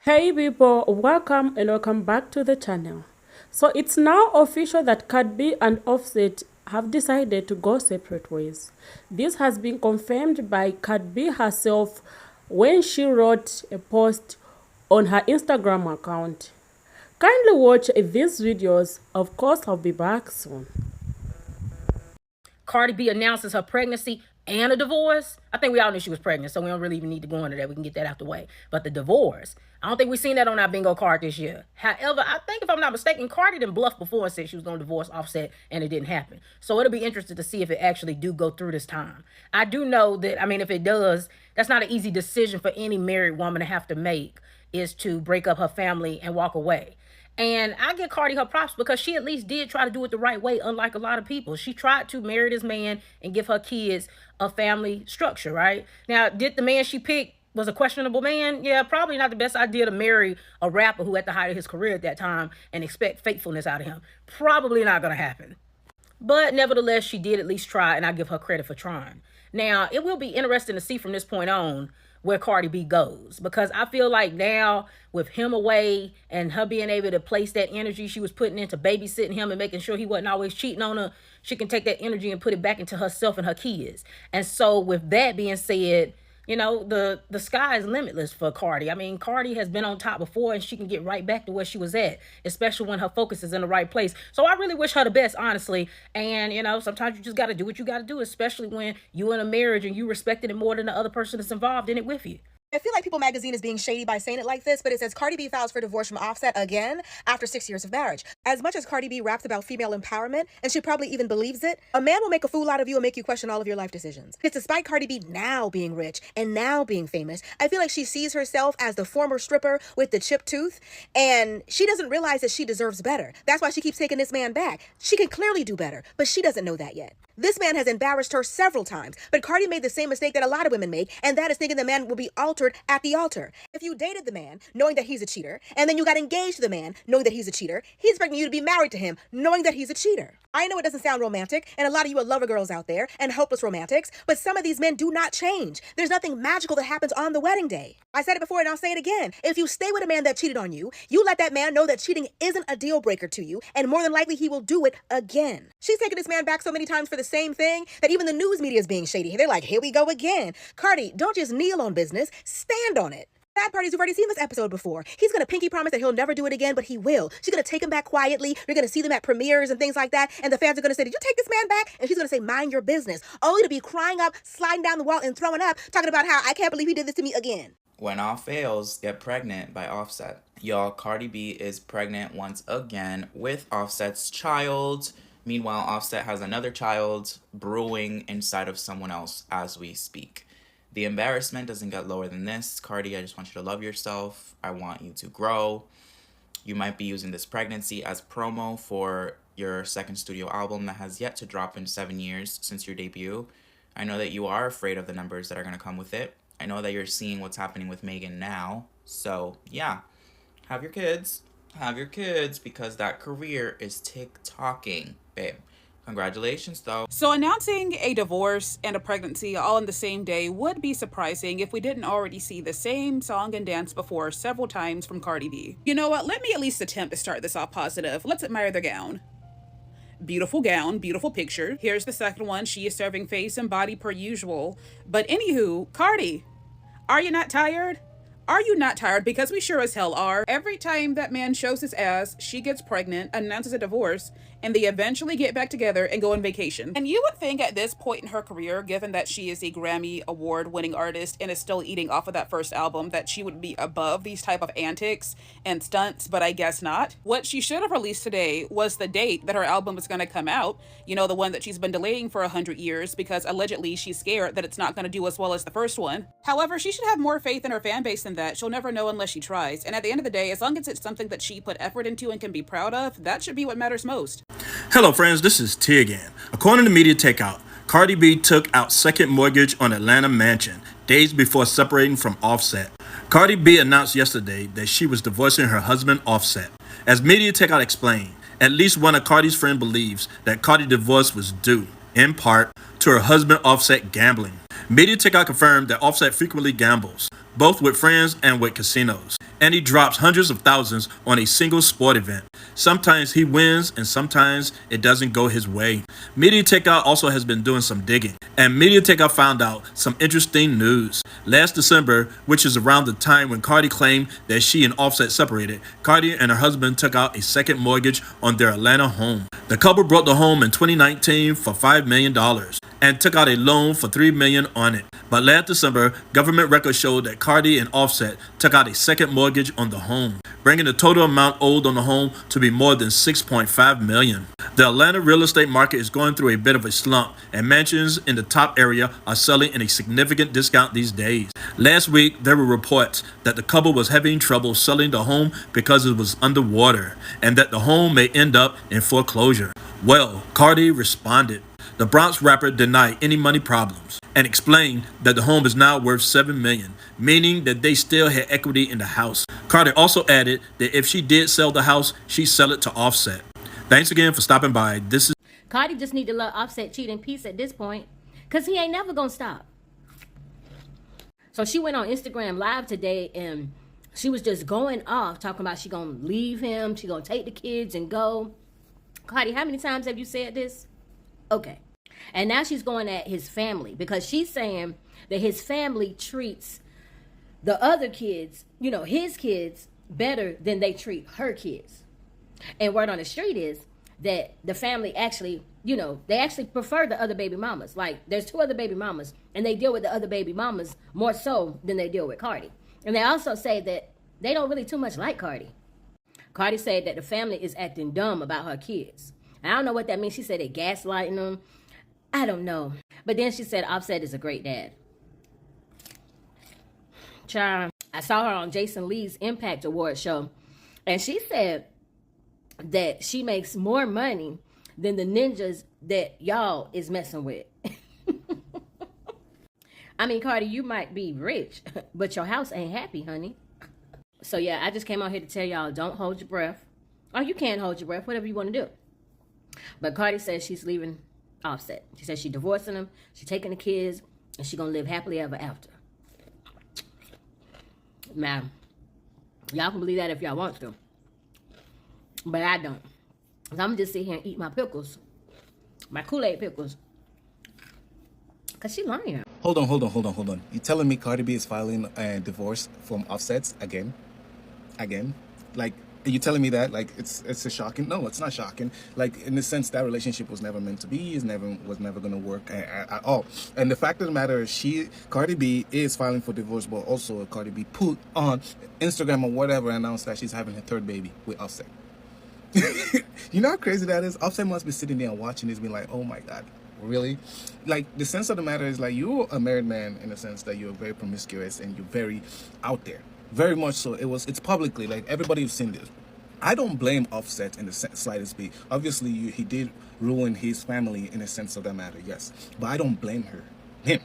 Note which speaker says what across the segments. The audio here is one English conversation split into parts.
Speaker 1: Hey people, welcome and welcome back to the channel. So it's now official that Cardi and Offset have decided to go separate ways. This has been confirmed by Cardi herself when she wrote a post on her Instagram account. Kindly watch these videos. Of course, I'll be back soon.
Speaker 2: Cardi B announces her pregnancy and a divorce. I think we all knew she was pregnant, so we don't really even need to go into that. We can get that out the way. But the divorce, I don't think we've seen that on our bingo card this year. However, I think if I'm not mistaken, Cardi done bluffed before and said she was going to divorce Offset, and it didn't happen. So it'll be interesting to see if it actually do go through this time. I do know that, if it does, that's not an easy decision for any married woman to have to make, is to break up her family and walk away. And I give Cardi her props because she at least did try to do it the right way, unlike a lot of people. She tried to marry this man and give her kids a family structure, right? Now, did the man she picked was a questionable man? Yeah, probably not the best idea to marry a rapper who at the height of his career at that time and expect faithfulness out of him. Probably not going to happen. But nevertheless, she did at least try, and I give her credit for trying. Now, it will be interesting to see from this point on where Cardi B goes, because I feel like now with him away and her being able to place that energy she was putting into babysitting him and making sure he wasn't always cheating on her, she can take that energy and put it back into herself and her kids. And so with that being said, the sky is limitless for Cardi. Cardi has been on top before, and she can get right back to where she was at, especially when her focus is in the right place. So I really wish her the best, honestly. And, sometimes you just got to do what you got to do, especially when you in a marriage and you respecting it more than the other person that's involved in it with you.
Speaker 3: I feel like People Magazine is being shady by saying it like this, but it says Cardi B files for divorce from Offset again after 6 years of marriage. As much as Cardi B raps about female empowerment, and she probably even believes it, a man will make a fool out of you and make you question all of your life decisions. It's despite Cardi B now being rich and now being famous, I feel like she sees herself as the former stripper with the chipped tooth, and she doesn't realize that she deserves better. That's why she keeps taking this man back. She can clearly do better, but she doesn't know that yet. This man has embarrassed her several times, but Cardi made the same mistake that a lot of women make, and that is thinking the man will be altered at the altar. If you dated the man knowing that he's a cheater, and then you got engaged to the man knowing that he's a cheater, he's expecting you to be married to him knowing that he's a cheater. I know it doesn't sound romantic, and a lot of you are lover girls out there and hopeless romantics, but some of these men do not change. There's nothing magical that happens on the wedding day. I said it before and I'll say it again. If you stay with a man that cheated on you, you let that man know that cheating isn't a deal breaker to you, and more than likely he will do it again. She's taken this man back so many times for the same thing that even the news media is being shady. They're like, here we go again. Cardi, don't just kneel on business, stand on it. Sad part is you've already seen this episode before. He's going to pinky promise that he'll never do it again, but he will. She's going to take him back quietly. You're going to see them at premieres and things like that. And the fans are going to say, did you take this man back? And she's going to say, mind your business. Only to be crying up, sliding down the wall and throwing up, talking about how I can't believe he did this to me again.
Speaker 4: When all fails, get pregnant by Offset. Y'all, Cardi B is pregnant once again with Offset's child. Meanwhile, Offset has another child brewing inside of someone else as we speak. The embarrassment doesn't get lower than this. Cardi, I just want you to love yourself. I want you to grow. You might be using this pregnancy as promo for your second studio album that has yet to drop in 7 years since your debut. I know that you are afraid of the numbers that are going to come with it. I know that you're seeing what's happening with Megan now. So, yeah, have your kids. Have your kids, because that career is tick-tocking, babe. Congratulations, though.
Speaker 5: So announcing a divorce and a pregnancy all in the same day would be surprising if we didn't already see the same song and dance before several times from Cardi B. You know what? Let me at least attempt to start this off positive. Let's admire the gown. Beautiful gown, beautiful picture. Here's the second one. She is serving face and body per usual. But anywho, Cardi, are you not tired? Are you not tired? Because we sure as hell are. Every time that man shows his ass, she gets pregnant, announces a divorce, and they eventually get back together and go on vacation. And you would think at this point in her career, given that she is a Grammy award-winning artist and is still eating off of that first album, that she would be above these type of antics and stunts, but I guess not. What she should have released today was the date that her album was going to come out, the one that she's been delaying for 100 years because allegedly she's scared that it's not going to do as well as the first one. However, she should have more faith in her fan base than that. She'll never know unless she tries. And at the end of the day, as long as it's something that she put effort into and can be proud of, that should be what matters most.
Speaker 6: Hello friends, this is T again. According to Media Takeout, Cardi B took out second mortgage on Atlanta mansion days before separating from Offset. Cardi B announced yesterday that she was divorcing her husband Offset. As Media Takeout explained, at least one of Cardi's friends believes that Cardi's divorce was due, in part, to her husband Offset gambling. Media Takeout confirmed that Offset frequently gambles, both with friends and with casinos. And he drops hundreds of thousands on a single sport event. Sometimes he wins and sometimes it doesn't go his way. Media Takeout also has been doing some digging, and Media Takeout found out some interesting news. Last December, which is around the time when Cardi claimed that she and Offset separated, Cardi and her husband took out a second mortgage on their Atlanta home. The couple bought the home in 2019 for $5 million and took out a loan for $3 million on it. But last December, government records showed that Cardi and Offset took out a second mortgage on the home, bringing the total amount owed on the home to be more than $6.5 million. The Atlanta real estate market is going through a bit of a slump, and mansions in the top area are selling in a significant discount these days. Last week, there were reports that the couple was having trouble selling the home because it was underwater, and that the home may end up in foreclosure. Well, Cardi responded. The Bronx rapper denied any money problems and explained that the home is now worth $7 million, meaning that they still had equity in the house. Cardi also added that if she did sell the house, she'd sell it to Offset. Thanks again for stopping by. This is
Speaker 2: Cardi just need to let Offset cheat in peace at this point, because he ain't never gonna stop. So she went on Instagram Live today and she was just going off, talking about she gonna leave him, she gonna take the kids and go. Cardi, how many times have you said this? Okay. And now she's going at his family because she's saying that his family treats the other kids, his kids, better than they treat her kids. And word on the street is that the family actually, they actually prefer the other baby mamas. Like, there's 2 other baby mamas, and they deal with the other baby mamas more so than they deal with Cardi. And they also say that they don't really too much like Cardi. Cardi said that the family is acting dumb about her kids. I don't know what that means. She said they gaslighting them. I don't know. But then she said Offset is a great dad. Child, I saw her on Jason Lee's Impact Award show, and she said that she makes more money than the ninjas that y'all is messing with. I mean, Cardi, you might be rich, but your house ain't happy, honey. So yeah, I just came out here to tell y'all, don't hold your breath. Or you can hold your breath, whatever you want to do. But Cardi says she's leaving Offset. She says she's divorcing him, she's taking the kids, and she's going to live happily ever after. Now, y'all can believe that if y'all want to. But I don't. So I'm just sit here and eat my pickles. My Kool-Aid pickles. Because she lying.
Speaker 7: Hold on. You telling me Cardi B is filing a divorce from Offset again? Like, are you telling me that? Like, it's a shocking? No, it's not shocking. Like, in the sense that relationship was never meant to be, was never going to work at all. And the fact of the matter is, Cardi B is filing for divorce, but also Cardi B put on Instagram or whatever, announced that she's having her 3rd baby with Offset. You know how crazy that is? Offset must be sitting there and watching this, being like, oh my God, really? Like, the sense of the matter is, like, you're a married man in the sense that you're very promiscuous and you're very out there. Very much so. It's publicly, like, everybody who's seen this. I don't blame Offset in the slightest bit. Obviously, he did ruin his family in a sense of that matter, yes. But I don't blame him.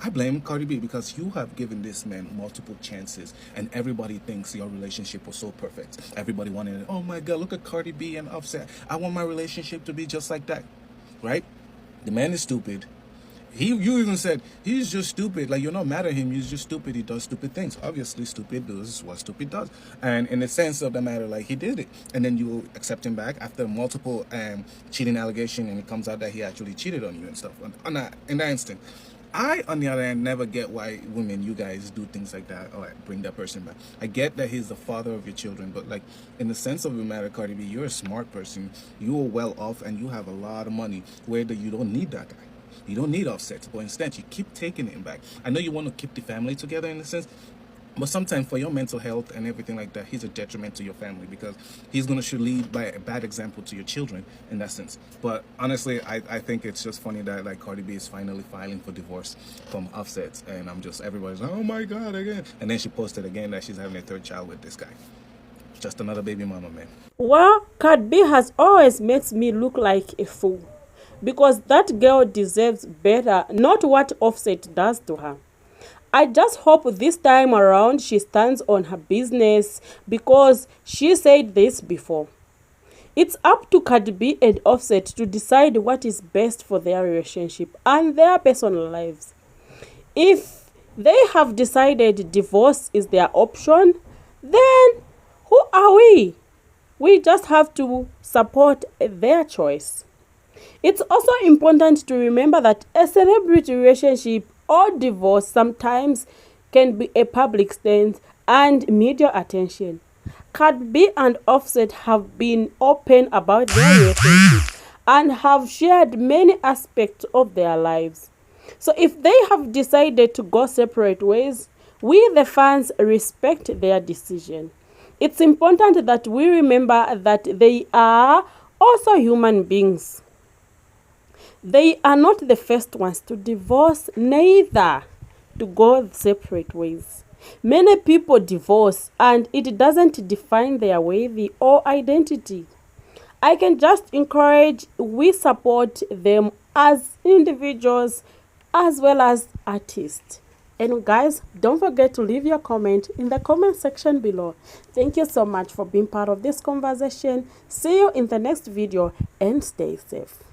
Speaker 7: I blame Cardi B because you have given this man multiple chances and everybody thinks your relationship was so perfect. Everybody wanted, oh my God, look at Cardi B and Offset. I want my relationship to be just like that, right? The man is stupid. You even said he's just stupid. Like, you're not mad at him. He's just stupid. He does stupid things. Obviously, stupid does what stupid does. And in the sense of the matter, like, he did it. And then you accept him back after multiple cheating allegation, and it comes out that he actually cheated on you and stuff. In that instant, I, on the other hand, never get why women, you guys, do things like that or like, bring that person back. I get that he's the father of your children, but like, in the sense of the matter, Cardi B, you're a smart person. You are well off and you have a lot of money where you don't need that guy. You don't need Offset, but instead you keep taking him back. I know you want to keep the family together in a sense, but sometimes for your mental health and everything like that, he's a detriment to your family because he's going to lead by a bad example to your children in that sense. But honestly, I think it's just funny that like Cardi B is finally filing for divorce from Offset, and everybody's like, oh my God, again. And then she posted again that she's having a 3rd child with this guy. Just another baby mama, man.
Speaker 1: Well, Cardi B has always made me look like a fool. Because that girl deserves better, not what Offset does to her. I just hope this time around she stands on her business because she said this before. It's up to Cardi B and Offset to decide what is best for their relationship and their personal lives. If they have decided divorce is their option, then who are we? We just have to support their choice. It's also important to remember that a celebrity relationship or divorce sometimes can be a public stance and media attention. Cardi B and Offset have been open about their relationship and have shared many aspects of their lives. So if they have decided to go separate ways, we the fans respect their decision. It's important that we remember that they are also human beings. They are not the first ones to divorce, neither to go separate ways. Many people divorce and it doesn't define their worth or identity. I can just encourage we support them as individuals as well as artists. And guys, don't forget to leave your comment in the comment section below. Thank you so much for being part of this conversation. See you in the next video and stay safe.